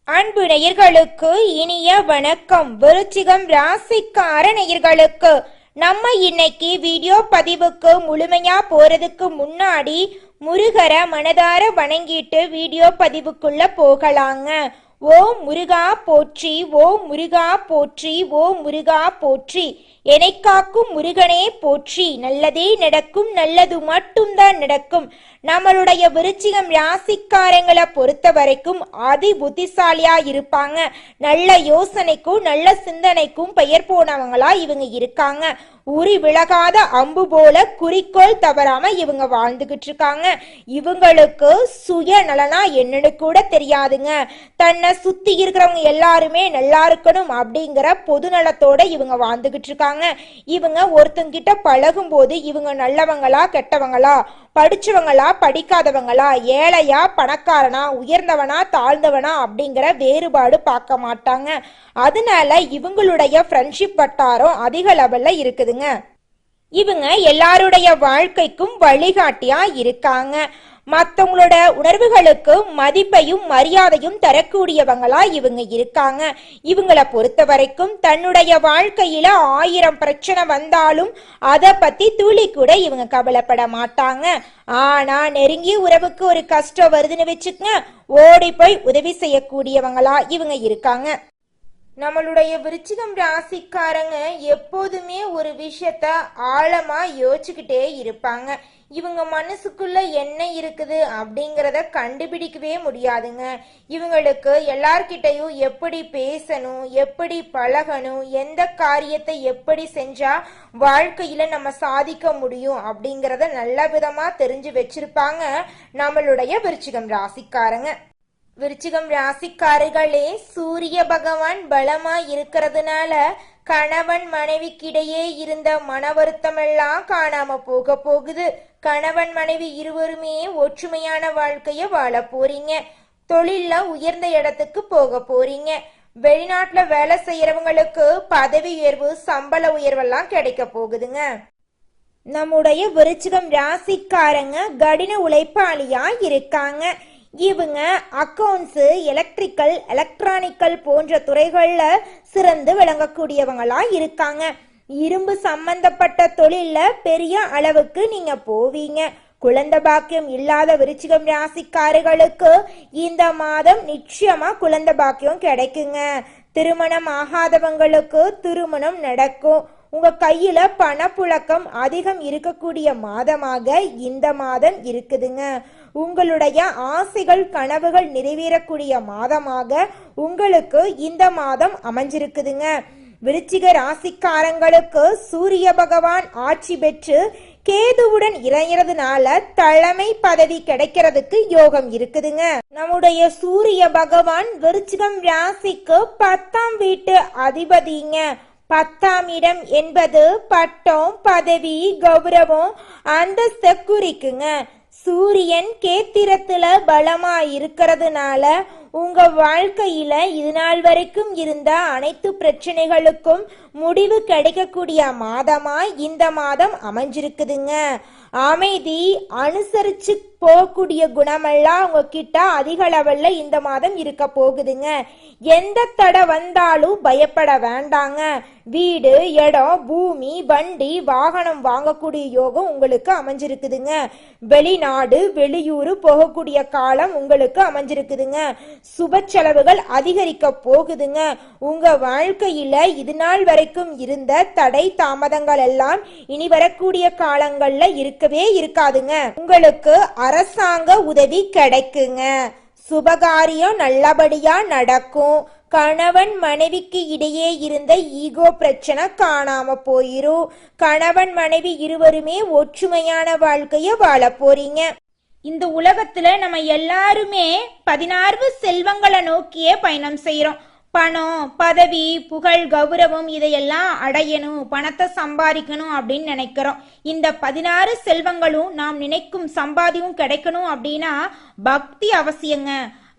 அன்பு நேயர்களுக்கு இனிய வணக்கம். விருச்சிகம் ராசிக்கார நேயர்களுக்கு நம்ம இன்னைக்கு வீடியோ பதிவுக்கு முழுமையா போறதுக்கு முன்னாடி முருகரை மனதார வணங்கிட்டு வீடியோ பதிவுக்குள்ள போகலாங்க. ஓ முருகா போற்றி, ஓ முருகா போற்றி, ஓ முருகா போற்றி, என்னை காக்கும் முருகனே போற்றி. நல்லதே நடக்கும், நல்லது மட்டும்தான் நடக்கும். நம்மளுடைய விருச்சிகம் ராசிக்காரங்களை பொறுத்த வரைக்கும் அதி புத்திசாலியா இருப்பாங்க. நல்ல யோசனைக்கும் நல்ல சிந்தனைக்கும் பெயர் போனவங்களா இவங்க இருக்காங்க. உரி விலகாத அம்பு போல குறிக்கோள் தவறாம இவங்க வாழ்ந்துகிட்டு இருக்காங்க. இவங்களுக்கு சுய நலனா என்னன்னு கூட தெரியாதுங்க. தன்னை சுத்தி இருக்கிறவங்க எல்லாருமே நல்லா இருக்கணும் அப்படிங்கிற பொது நலத்தோட இவங்க வாழ்ந்துகிட்டு இருக்காங்க. இவங்க ஒருத்தங்கிட்ட பழகும் போது இவங்க நல்லவங்களா கெட்டவங்களா, படிச்சவங்களா படிக்காதவங்களா, ஏழையா பணக்காரனா, உயர்ந்தவனா தாழ்ந்தவனா அப்படிங்கிற வேறுபாடு பார்க்க மாட்டாங்க. அதனால இவங்களுடைய ஃப்ரெண்ட்ஷிப் வட்டாரம் அதிக லெவல்ல இருக்குதுங்க. இவங்க எல்லாருடைய வாழ்க்கைக்கும் வழிகாட்டியா இருக்காங்க. மற்றவங்களோட உணர்வுகளுக்கு மதிப்பையும் மரியாதையும் தரக்கூடியவங்களா இவங்க இருக்காங்க. இவங்களை பொறுத்த வரைக்கும் தன்னுடைய வாழ்க்கையில 1000 பிரச்சனை வந்தாலும் அதை பத்தி துளி கூட இவங்க கவலைப்பட மாட்டாங்க. ஆனா நெருங்கிய உறவுக்கு ஒரு கஷ்டம் வருதுன்னு வச்சுக்கங்க, ஓடி போய் உதவி செய்யக்கூடியவங்களா இவங்க இருக்காங்க. நம்மளுடைய விருச்சிகம் ராசிக்காரங்க எப்போதுமே ஒரு விஷயத்த ஆழமா யோசிச்சுக்கிட்டே இருப்பாங்க. இவங்க மனசுக்குள்ள என்ன இருக்குது அப்படிங்கிறத கண்டுபிடிக்கவே முடியாதுங்க. இவங்களுக்கு எல்லார்கிட்டையும் எப்படி பேசணும், எப்படி பழகணும், எந்த காரியத்தை எப்படி செஞ்சா வாழ்க்கையில நம்ம சாதிக்க முடியும் அப்படிங்கிறத நல்ல விதமா தெரிஞ்சு வச்சிருப்பாங்க நம்மளுடைய விருச்சிகம் ராசிக்காரங்க. விருச்சிகம் ராசிக்காரர்களே, சூரிய பகவான் பலமா இருக்கிறதுனால கணவன் மனைவிக்கிடையே இருந்த மன வருத்தம் எல்லாம் காணாம போக போகுது. கணவன் மனைவி இருவருமே ஒற்றுமையான வாழ்க்கைய வாழ போறீங்க. தொழில்ல உயர்ந்த இடத்துக்கு போக போறீங்க. வெளிநாட்டுல வேலை செய்யறவங்களுக்கு பதவி உயர்வு, சம்பள உயர்வெல்லாம் கிடைக்க போகுதுங்க. நம்முடைய விருச்சிகம் ராசிக்காரங்க கடின உழைப்பாளியா இருக்காங்க. இவங்க அக்கவுண்ட்ஸ், எலக்ட்ரிக்கல், எலக்ட்ரானிக்கல் போன்ற துறைகள்ல சிறந்து விளங்கக்கூடியவங்களா இருக்காங்க. இரும்பு சம்பந்தப்பட்ட தொழில்ல பெரிய அளவுக்கு நீங்க போவீங்க. குழந்தை பாக்கியம் இல்லாத விருச்சிகம் ராசிக்காரர்களுக்கு இந்த மாதம் நிச்சயமா குழந்தை பாக்கியம் கிடைக்குங்க. திருமணம் ஆகாதவங்களுக்கு திருமணம் நடக்கும். உங்க கையில பணப்புழக்கம் அதிகம் இருக்கக்கூடிய மாதமாக இந்த மாதம் இருக்குதுங்க. உங்களுடைய ஆசைகள் கனவுகள் நிறைவேறக்கூடிய மாதமாக உங்களுக்கு இந்த மாதம் அமைஞ்சிருக்குதுங்க. விருச்சிக ராசிக்காரங்களுக்கு சூரிய பகவான் ஆட்சி பெற்று கேதுவுடன் இணையறதுனால தலைமை பதவி கிடைக்கிறதுக்கு யோகம் இருக்குதுங்க. நம்முடைய சூரிய பகவான் விருச்சிகம் ராசிக்கு 10ஆம் வீட்டு அதிபதிங்க. 10ஆம் இடம் என்பது பட்டம், பதவி, கௌரவம், அந்தஸ்தை குறிக்குங்க. சூரியன் கேத்திரத்துல பலமா இருக்கிறதுனால உங்க வாழ்க்கையில இது நாள் வரைக்கும் இருந்த அனைத்து பிரச்சனைகளுக்கும் முடிவு கிடைக்கக்கூடிய மாதமா இந்த மாதம் அமைஞ்சிருக்குதுங்க. அமைதி, அனுசரிச்சு போகக்கூடிய குணமெல்லாம் உங்ககிட்ட அதிக லெவல்ல இந்த மாதம் இருக்க போகுதுங்க. எந்த தடை வந்தாலும் பயப்பட வேண்டாங்க. வீடு, இடம், பூமி, வண்டி, வாகனம் வாங்கக்கூடிய யோகம் உங்களுக்கு அமைஞ்சிருக்குதுங்க. வெளிநாடு, வெளியூர் போகக்கூடிய காலம் உங்களுக்கு அமைஞ்சிருக்குதுங்க. சுப செலவுகள் அதிகரிக்க போகுதுங்க. உங்க வாழ்க்கையில இது நாள் வரைக்கும் இருந்த தடை தாமதங்கள் எல்லாம் இனி வரக்கூடிய காலங்கள்ல இருக்கவே இருக்காதுங்க. உங்களுக்கு அரசாங்க உதவி கிடைக்குங்க. சுபகாரியம் நல்லபடியா நடக்கும். கணவன் மனைவிக்கு இடையே இருந்த ஈகோ பிரச்சனை காணாம போயிரும். கணவன் மனைவி இருவருமே ஒற்றுமையான வாழ்க்கைய வாழ போறீங்க. இந்த உலகத்துல நம்ம எல்லாருமே 16 செல்வங்களை நோக்கியே பயணம் செய்யறோம். பணம், பதவி, புகழ், கௌரவம் இதையெல்லாம் அடையணும், பணத்தை சம்பாதிக்கணும் அப்படின்னு நினைக்கிறோம். இந்த 16 செல்வங்களும் நாம் நினைக்கும் சம்பாதியும் கிடைக்கணும் அப்படின்னா பக்தி அவசியங்க.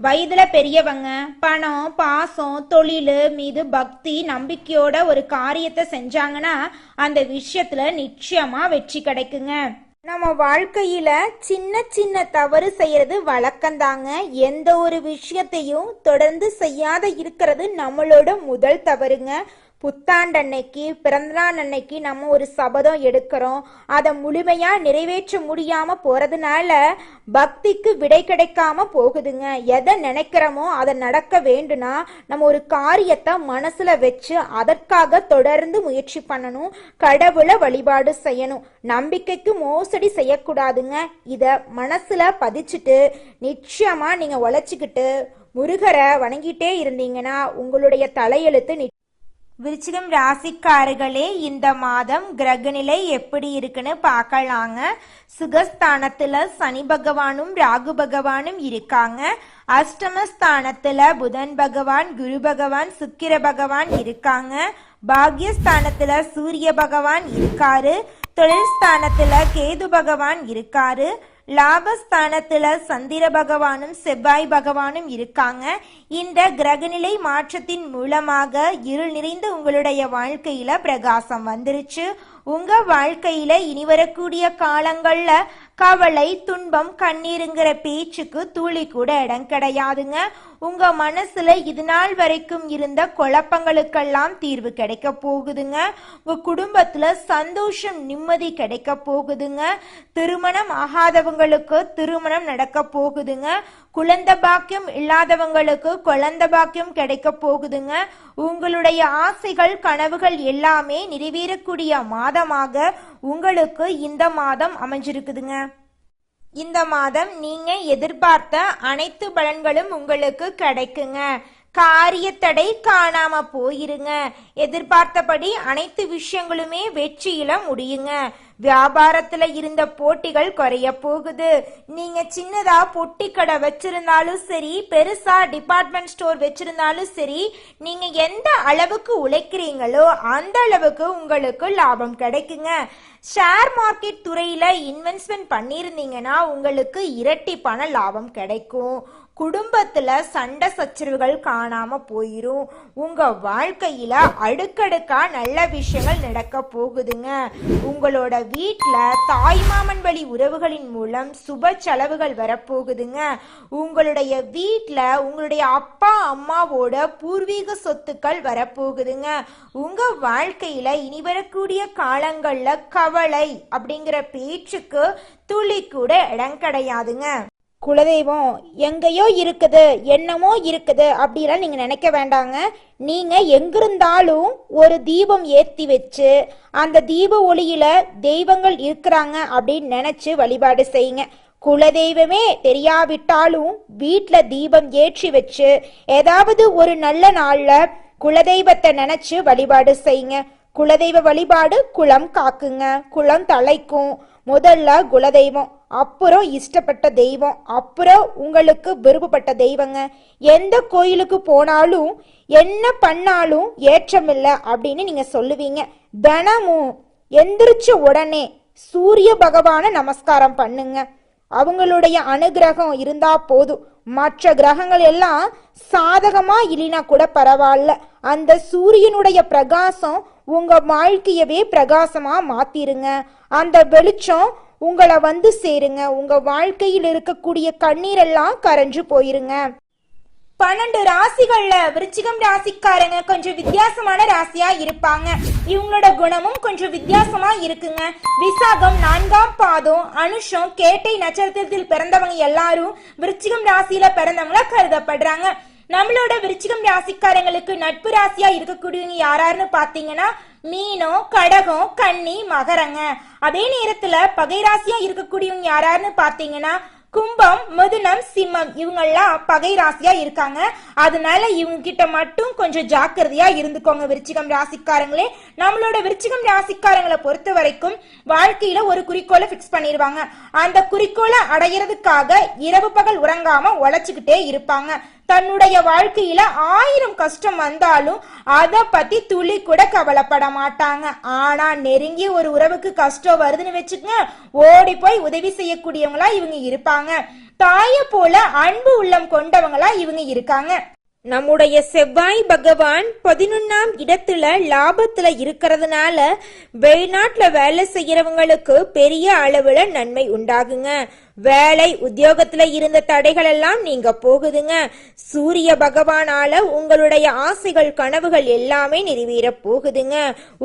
வயதுல பெரியவங்க பணம், பாசம், தொழில் மீது பக்தி நம்பிக்கையோட ஒரு காரியத்தை செஞ்சாங்கன்னா அந்த விஷயத்துல நிச்சயமா வெற்றி கிடைக்குங்க. நம்ம வாழ்க்கையில சின்ன சின்ன தவறு செய்யறது வழக்கம்தாங்க. எந்த ஒரு விஷயத்தையும் தொடர்ந்து செய்யாத இருக்கிறது நம்மளோட முதல் தவறுங்க. புத்தாண்டு அன்னைக்கு, பிறந்தநாள் அன்னைக்கு நம்ம ஒரு சபதம் எடுக்கிறோம். அதை முழுமையா நிறைவேற்ற முடியாம போறதுனால பக்திக்கு விடை கிடைக்காம போகுதுங்க. எதை நினைக்கிறோமோ அதை நடக்க வேண்டும்னா நம்ம ஒரு காரியத்தை மனசுல வச்சு அதற்காக தொடர்ந்து முயற்சி பண்ணணும். கடவுளை வழிபாடு செய்யணும். நம்பிக்கைக்கு மோசடி செய்யக்கூடாதுங்க. இத மனசுல பதிச்சுட்டு நிச்சயமா நீங்க உழைச்சிக்கிட்டு முருகரை வணங்கிட்டே இருந்தீங்கன்னா உங்களுடைய தலையெழுத்து. விருச்சிகம் ராசிக்காரர்களே, இந்த மாதம் கிரகநிலை எப்படி இருக்குன்னு பார்க்கலாங்க. சுகஸ்தானத்துல சனி பகவானும் ராகு பகவானும் இருக்காங்க. அஷ்டமஸ்தானத்துல புதன் பகவான், குரு பகவான், சுக்கிர பகவான் இருக்காங்க. பாக்யஸ்தானத்துல சூரிய பகவான் இருக்காரு. தொழில் ஸ்தானத்துல கேது பகவான் இருக்காரு. லாபஸ்தானத்துல சந்திர பகவானும் செவ்வாய் பகவானும் இருக்காங்க. இந்த கிரகநிலை மாற்றத்தின் மூலமாக இருள் நிறைந்த உங்களுடைய வாழ்க்கையில பிரகாசம் வந்துருச்சு. உங்க வாழ்க்கையில இனி வரக்கூடிய காலங்கள்ல கவலை, துன்பம், கண்ணீருங்கிற பேச்சுக்கு துளி கூட இடம் கிடையாதுங்க. உங்க மனசுல இது நாள் வரைக்கும் இருந்த குழப்பங்களுக்கெல்லாம் தீர்வு கிடைக்க போகுதுங்க. உங்க குடும்பத்துல சந்தோஷம், நிம்மதி கிடைக்க போகுதுங்க. திருமணம் ஆகாதவங்களுக்கு திருமணம் நடக்க போகுதுங்க. குழந்தை பாக்கியம் இல்லாதவங்களுக்கு குழந்தை பாக்கியம் கிடைக்க போகுதுங்க. உங்களுடைய ஆசைகள், கனவுகள் எல்லாமே நிறைவேறக்கூடிய மாதமாக உங்களுக்கு இந்த மாதம் அமைஞ்சிருக்குதுங்க. இந்த மாதம் நீங்க எதிர்பார்த்த அனைத்து பலன்களும் உங்களுக்கு கிடைக்குங்க. காரியத்தடை காணாம போயிருங்க. எதிர்பார்த்தபடி அனைத்து விஷயங்களுமே வெற்றியில முடியுங்க. வியாபாரத்துல இருந்த போட்டிகள் குறைய போகுது. நீங்க சின்னதா பொட்டி கடை வச்சிருந்தாலும் சரி, பெருசா டிபார்ட்மெண்ட் ஸ்டோர் வச்சிருந்தாலும் சரி, நீங்க எந்த அளவுக்கு உழைக்கிறீங்களோ அந்த அளவுக்கு உங்களுக்கு லாபம் கிடைக்குங்க. ஷேர் மார்க்கெட் துறையில இன்வெஸ்ட்மெண்ட் பண்ணியிருந்தீங்கன்னா உங்களுக்கு இரட்டி பண லாபம் கிடைக்கும். குடும்பத்துல சண்டை சச்சரவுகள் காணாம போயிரும். உங்க வாழ்க்கையில அடுக்கடுக்கா நல்ல விஷயங்கள் நடக்க போகுதுங்க. உங்களோட வீட்டுல தாய்மாமன் வழி உறவுகளின் மூலம் சுப செலவுகள் வரப்போகுதுங்க. உங்களுடைய வீட்டுல உங்களுடைய அப்பா அம்மாவோட பூர்வீக சொத்துக்கள் வரப்போகுதுங்க. உங்க வாழ்க்கையில இனி வரக்கூடிய காலங்கள்ல கவலை அப்படிங்கிற பேச்சுக்கு துளி கூட இடம் கிடையாதுங்க. குலதெய்வம் எங்கேயோ இருக்குது, என்னமோ இருக்குது அப்படிலாம் நீங்க நினைக்க வேண்டாங்க. நீங்க எங்கிருந்தாலும் ஒரு தீபம் ஏற்றி வச்சு அந்த தீப ஒளியில தெய்வங்கள் இருக்கிறாங்க அப்படின்னு நினைச்சு வழிபாடு செய்யுங்க. குலதெய்வமே தெரியாவிட்டாலும் வீட்டுல தீபம் ஏற்றி வச்சு ஏதாவது ஒரு நல்ல நாள்ல குலதெய்வத்தை நினைச்சு வழிபாடு செய்யுங்க. குலதெய்வ வழிபாடு குலம் காக்குங்க, குலம் தலைக்கும். முதல்ல குலதெய்வம், அப்புறம் இஷ்டப்பட்ட தெய்வம், அப்புறம் உங்களுக்கு விருப்பப்பட்ட தெய்வங்க. எந்த கோயிலுக்கு போனாலும் என்ன பண்ணாலும் ஏற்றமில்லை அப்படின்னு நீங்க சொல்லுவீங்க. தினமும் எந்திரிச்ச உடனே சூரிய பகவான நமஸ்காரம் பண்ணுங்க. அவங்களுடைய அனுகிரகம் இருந்தா போதும். மற்ற கிரகங்கள் எல்லாம் சாதகமா இல்லைனா கூட பரவாயில்ல, அந்த சூரியனுடைய பிரகாசம் உங்க வாழ்க்கையவே பிரகாசமா மாத்திருங்க. அந்த வெளிச்சம் உங்களை வந்து சேருங்க. உங்க வாழ்க்கையில் இருக்கக்கூடிய கண்ணீரெல்லாம் கரைஞ்சு போயிருங்க. 12 ராசிகள்ல விருச்சிகம் ராசிக்காரங்க கொஞ்சம் வித்தியாசமான ராசியா இருப்பாங்க. இவங்களோட குணமும் கொஞ்சம் வித்தியாசமா இருக்குங்க. விசாகம் 4ஆம் பாதம், அனுஷம், கேட்டை நட்சத்திரத்தில் பிறந்தவங்க எல்லாரும் விருச்சிகம் ராசியில பிறந்தவங்களா கருதப்படுறாங்க. நம்மளோட விருச்சிகம் ராசிக்காரங்களுக்கு நட்பு ராசியா இருக்கக்கூடியவங்க யாராருன்னு பாத்தீங்கன்னா மீனம், கடகம், கன்னி, மகரங்க. அதே நேரத்துல பகை ராசியா இருக்கக்கூடியவங்க யாராருன்னு பாத்தீங்கன்னா கும்பம், மிதுனம், சிம்மம். இவங்கெல்லாம் பகை ராசியா இருக்காங்க. அதனால இவங்க கிட்ட மட்டும் கொஞ்சம் ஜாக்கிரதையா இருந்துக்கோங்க விருச்சிகம் ராசிக்காரங்களே. நம்மளோட விருச்சிகம் ராசிக்காரங்களை பொறுத்த வரைக்கும் வாழ்க்கையில ஒரு குறிக்கோளை பிக்ஸ் பண்ணிடுவாங்க. அந்த குறிக்கோளை அடையிறதுக்காக இரவு பகல் உறங்காம உழைச்சுக்கிட்டே இருப்பாங்க. தன்னுடைய வாழ்க்கையில 1000 கஷ்டம் வந்தாலும் அதை பத்தி துளி கூட கவலைப்பட மாட்டாங்க. ஆனா நெருங்கிய ஒரு உறவுக்கு கஷ்டம் வருதுன்னு வச்சுக்கங்க, ஓடி போய் உதவி செய்யக்கூடியவங்களா இவங்க இருப்பாங்க. தாய போல அன்பு உள்ளம் கொண்டவங்களா இவங்க இருக்காங்க. நம்முடைய செவ்வாய் பகவான் 11ஆம் இடத்துல லாபத்துல இருக்கிறதுனால வெளிநாட்டுல வேலை செய்யறவங்களுக்கு பெரிய அளவுல நன்மை உண்டாகுங்க. வேலை உத்தியோகத்துல இருந்த தடைகள் எல்லாம் நீங்க போகுதுங்க. சூரிய பகவானால உங்களுடைய ஆசைகள் கனவுகள் எல்லாமே நிறைவேற போகுதுங்க.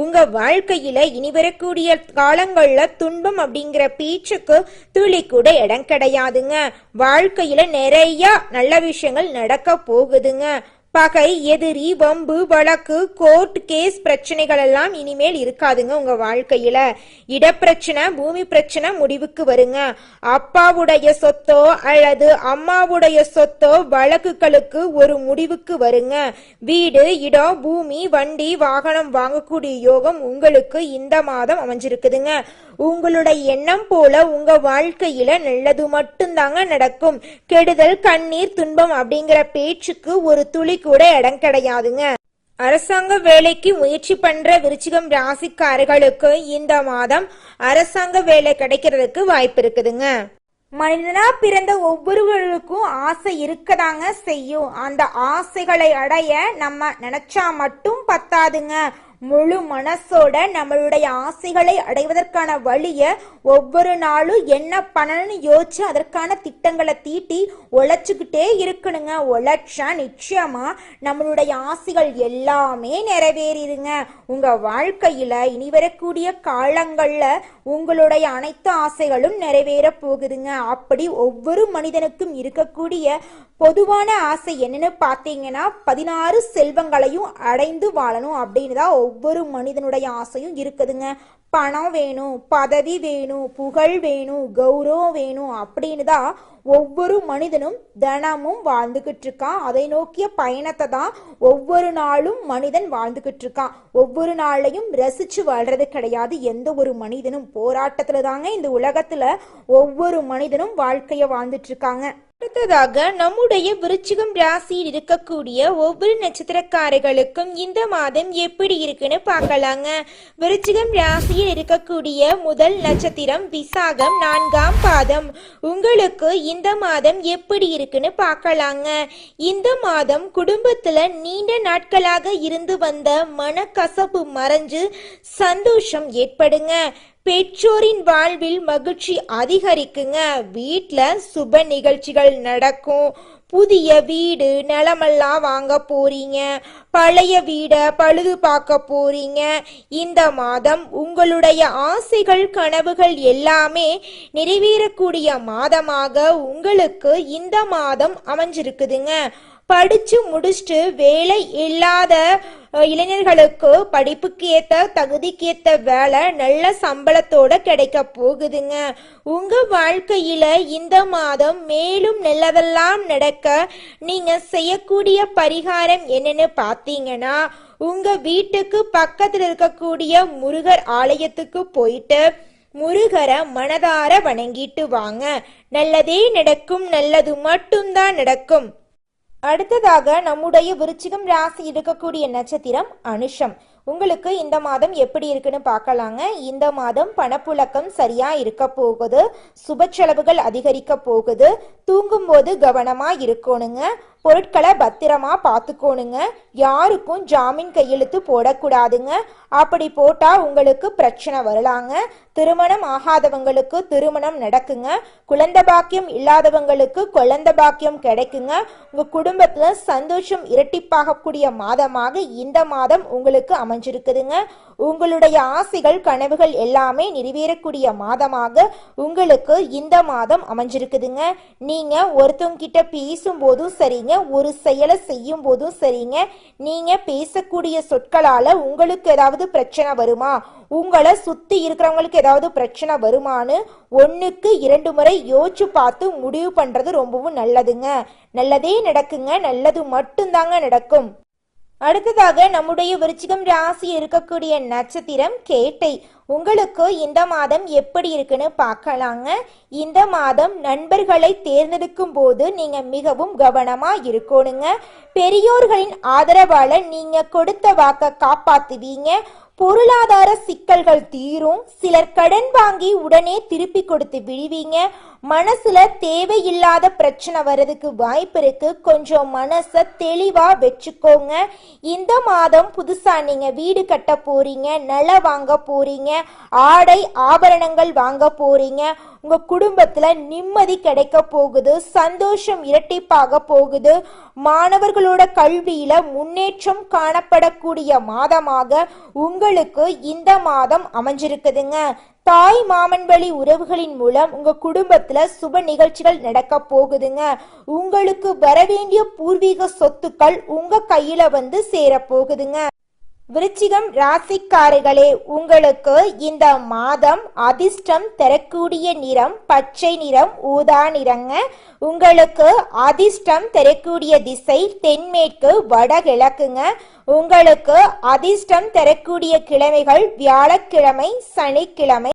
உங்க வாழ்க்கையில இனி வரக்கூடிய காலங்கள்ல துன்பம் அப்படிங்கிற பேச்சுக்கு துளி கூட இடம் கிடையாதுங்க. வாழ்க்கையில நிறைய நல்ல விஷயங்கள் நடக்க போகுதுங்க. பகை, எதிரி, வம்பு, வழக்கு, கோர்ட் கேஸ் பிரச்சனைகள் எல்லாம் இனிமேல் இருக்காதுங்க. உங்க வாழ்க்கையில இடப்பிரச்சனை, பூமி பிரச்சனை முடிவுக்கு வருங்க. அப்பாவுடைய சொத்தோ அல்லது அம்மாவுடைய சொத்தோ வழக்குகளுக்கு ஒரு முடிவுக்கு வருங்க. வீடு, இடம், பூமி, வண்டி, வாகனம் வாங்கக்கூடிய யோகம் உங்களுக்கு இந்த மாதம் அமைஞ்சிருக்குதுங்க. உங்களுடைய எண்ணம் போல உங்க வாழ்க்கையில நல்லது மட்டும்தாங்க நடக்கும். கெடுதல், கண்ணீர், துன்பம் அப்படிங்கிற பேச்சுக்கு ஒரு துளி கூட இடம் கிடையாதுங்க. அரசாங்க வேலைக்கு முயற்சி பண்ற விருச்சிகம் ராசிக்காரர்களுக்கு இந்த மாதம் அரசாங்க வேலை கிடைக்கிறதுக்கு வாய்ப்பு இருக்குதுங்க. மனிதனா பிறந்த ஒவ்வொருவருக்கும் ஆசை இருக்கதாங்க செய்யும். அந்த ஆசைகளை அடைய நம்ம நினைச்சா மட்டும் பத்தாதுங்க. முழு மனசோட நம்மளுடைய ஆசைகளை அடைவதற்கான வழிய ஒவ்வொரு நாளும் என்ன பண்ணணும்னு யோசிச்சு அதற்கான திட்டங்களை தீட்டி உழைச்சுக்கிட்டே இருக்கணுங்க. உழைச்சா நிச்சயமா நம்மளுடைய ஆசைகள் எல்லாமே நிறைவேறிடுங்க. உங்க வாழ்க்கையில இனி வரக்கூடிய காலங்கள்ல உங்களுடைய அனைத்து ஆசைகளும் நிறைவேற போகுதுங்க. அப்படி ஒவ்வொரு மனிதனுக்கும் இருக்கக்கூடிய பொதுவான ஆசை என்னன்னு பார்த்தீங்கன்னா 16 செல்வங்களையும் அடைந்து வாழணும் அப்படின்னு தான் ஒவ்வொரு மனிதனுடைய ஆசையும் இருக்குதுங்க. பணம் வேணும், பதவி வேணும், புகழ் வேணும், கௌரவம் வேணும் அப்படின்னு தான் ஒவ்வொரு மனிதனும் தினமும் வாழ்ந்துகிட்டு இருக்கான். அதை நோக்கிய பயணத்தை தான் ஒவ்வொரு நாளும் மனிதன் வாழ்ந்துகிட்டு இருக்கான். ஒவ்வொரு நாளையும் ரசிச்சு வாழ்றது கிடையாது. எந்த ஒரு மனிதனும் போராட்டத்துல தாங்க இந்த உலகத்துல ஒவ்வொரு மனிதனும் வாழ்க்கைய வாழ்ந்துட்டு இருக்காங்க. அடுத்ததாக நம்முடைய விருச்சிகம் ராசியில் இருக்கக்கூடிய ஒவ்வொரு நட்சத்திரக்காரர்களுக்கும் இந்த மாதம் எப்படி இருக்குன்னு பார்க்கலாங்க. விருச்சிகம் ராசியில் இருக்கக்கூடிய முதல் நட்சத்திரம் விசாகம் 4ஆம் பாதம். உங்களுக்கு இந்த மாதம் எப்படி இருக்குன்னு பார்க்கலாங்க. இந்த மாதம் குடும்பத்துல நீண்ட நாட்களாக இருந்து வந்த மனக்கசப்பு மறைஞ்சு சந்தோஷம் ஏற்படுங்க. பெற்றோரின் வாழ்வில் மகிழ்ச்சி அதிகரிக்குங்க. வீட்டுல சுப நிகழ்ச்சிகள் நடக்கும். புதிய வீடு நிலமெல்லாம் வாங்க போறீங்க. பழைய வீடை பழுது பார்க்க போறீங்க. இந்த மாதம் உங்களுடைய ஆசைகள் கனவுகள் எல்லாமே நிறைவேறக்கூடிய மாதமாக உங்களுக்கு இந்த மாதம் அமைஞ்சிருக்குதுங்க. படிச்சு முடிச்சுட்டு வேலை இல்லாத இளைஞர்களுக்கு படிப்புக்கு ஏத்த தகுதிக்கு ஏத்த வேலை நல்ல சம்பளத்தோட கிடைக்க போகுதுங்க. உங்க வாழ்க்கையில இந்த மாதம் மேலும் நல்லதெல்லாம் நடக்க நீங்க செய்யக்கூடிய பரிகாரம் என்னன்னு பார்த்தீங்கன்னா, உங்க வீட்டுக்கு பக்கத்துல இருக்கக்கூடிய முருகர் ஆலயத்துக்கு போயிட்டு முருகரை மனதார வணங்கிட்டு வாங்க. நல்லதே நடக்கும். நல்லது மட்டும்தான் நடக்கும். அடுத்ததாக நம்முடைய விருச்சிகம் ராசி இருக்கக்கூடிய நட்சத்திரம் அனுஷம். உங்களுக்கு இந்த மாதம் எப்படி இருக்குன்னு பார்க்கலாங்க. இந்த மாதம் பணப்புழக்கம் சரியா இருக்க போகுது. சுப செலவுகள் அதிகரிக்க போகுது. தூங்கும் போது கவனமா இருக்கணுங்க. பொருட்களை பத்திரமா பார்த்துக்கோணுங்க. யாருக்கும் ஜாமீன் கையெழுத்து போடக்கூடாதுங்க. அப்படி போட்டா உங்களுக்கு பிரச்சனை வரலாங்க. திருமணம் ஆகாதவங்களுக்கு திருமணம் நடக்குங்க. குழந்தை பாக்கியம் இல்லாதவங்களுக்கு குழந்தை பாக்கியம் கிடைக்குங்க. உங்க குடும்பத்துல சந்தோஷம் இரட்டிப்பாகக்கூடிய மாதமாக இந்த மாதம் உங்களுக்கு அமைஞ்சிருக்குதுங்க. உங்களுடைய ஆசைகள் கனவுகள் எல்லாமே நிறைவேறக்கூடிய மாதமாக உங்களுக்கு இந்த மாதம் அமைஞ்சிருக்குதுங்க. நீங்க ஒருத்தவங்க கிட்ட பேசும் போதும் சரிங்க, ஒரு செயலை செய்யும் போதும் சரிங்க, நீங்க பேசக்கூடிய சொற்களால உங்களுக்கு ஏதாவது பிரச்சனை வருமா, உங்களை சுத்தி இருக்கிறவங்களுக்கு ஏதாவது பிரச்சனை வருமானு 1க்கு 2 முறை யோசிச்சு பார்த்து முடிவு பண்றது ரொம்பவும் நல்லதுங்க. நல்லதே நடக்குங்க. நல்லது மட்டும்தாங்க நடக்கும். அடுத்ததாக நம்முடைய விருச்சிகம் ராசி இருக்கக்கூடிய நட்சத்திரம் கேட்டை. உங்களுக்கு இந்த மாதம் எப்படி இருக்குன்னு பார்க்கலாங்க. இந்த மாதம் நண்பர்களை தேர்ந்தெடுக்கும் போது நீங்க மிகவும் கவனமா இருக்கணுங்க. பெரியோர்களின் ஆதரவால நீங்க கொடுத்த வாக்க காப்பாத்துவீங்க. பொருளாதார சிக்கல்கள் தீரும். சிலர் கடன் வாங்கி உடனே திருப்பி கொடுத்து விடுவீங்க. மனசுல தேவையில்லாத பிரச்சனை வர்றதுக்கு வாய்ப்பு இருக்கு. கொஞ்சம் மனசை தெளிவா வச்சுக்கோங்க. இந்த மாதம் புதுசா நீங்க வீடு கட்ட போறீங்க, நிலம் வாங்க போறீங்க, ஆடை ஆபரணங்கள் வாங்க போறீங்க. உங்க குடும்பத்துல நிம்மதி கிடைக்க போகுது, சந்தோஷம் இரட்டிப்பாக போகுது. மாணவர்களோட கல்வியில முன்னேற்றம் காணப்படக்கூடிய மாதமாக உங்களுக்கு இந்த மாதம் அமைஞ்சிருக்குதுங்க. தாய் மாமன் வழி உறவுகளின் மூலம் உங்க குடும்பத்துல சுப நிகழ்ச்சிகள் நடக்க போகுதுங்க. உங்களுக்கு வரவேண்டிய பூர்வீக சொத்துக்கள் உங்க கையில வந்து சேர போகுதுங்க. விருச்சிகம் ராசிக்காரர்களே, உங்களுக்கு இந்த மாதம் அதிர்ஷ்டம் தரக்கூடிய நிறம் பச்சை நிறம், ஊதா நிறங்க. உங்களுக்கு அதிர்ஷ்டம் தரக்கூடிய திசை தென்மேற்கு வடகிழக்குங்க. உங்களுக்கு அதிர்ஷ்டம் தரக்கூடிய கிழமைகள் வியாழக்கிழமை, சனிக்கிழமை.